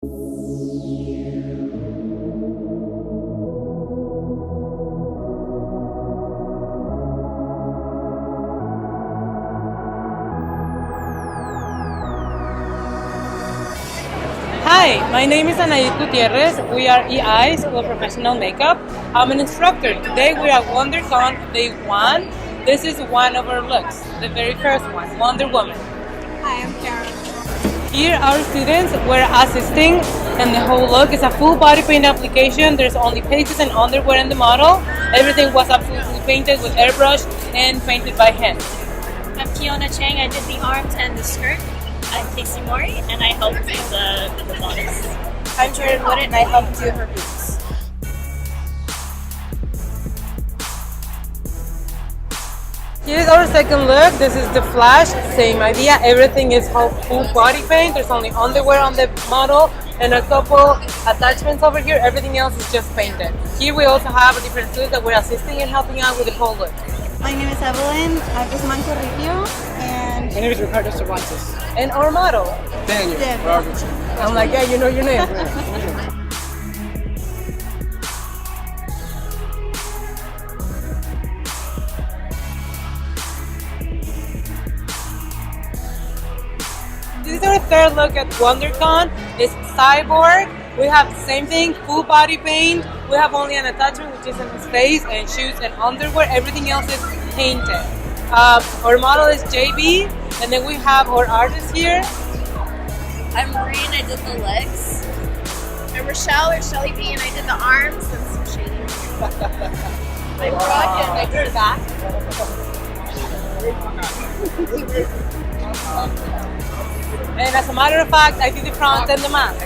Hi, my name is Anaid Gutierrez. We are EI, School of Professional Makeup. I'm an instructor. Today we are at WonderCon Day 1. This is one of our looks, the very first one, Wonder Woman. Hi, I'm Karem. Here our students were assisting, and the whole look is a full body paint application. There's only pages and underwear in the model. Everything was absolutely painted with airbrush and painted by hand. I'm Keiona Chang. I did the arms and the skirt. I'm Kacie Mouri, and I helped do the bodice. I'm Jordyn and I helped do her boots. Here's our second look. This is the Flash. Same idea. Everything is full body paint. There's only underwear on the model and a couple attachments over here. Everything else is just painted. Here we also have a different students that we're assisting and helping out with the whole look. My name is Evelyn. I'm Guzman and My name is Ricardo Cervantes. And our model. Daniel Daniel. Robertson. I'm like, yeah, you know your name. This is our third look at WonderCon. It's Cyborg. We have the same thing, full body paint. We have only an attachment, which is in his face, and shoes and underwear. Everything else is painted. Our model is JB, and then we have our artist here. I'm Bree, and I did the legs. I'm Rashel or Shelly B, and I did the arms and some shading. I'm Brooke, and I did the back. And as a matter of fact, I did the front and the mask.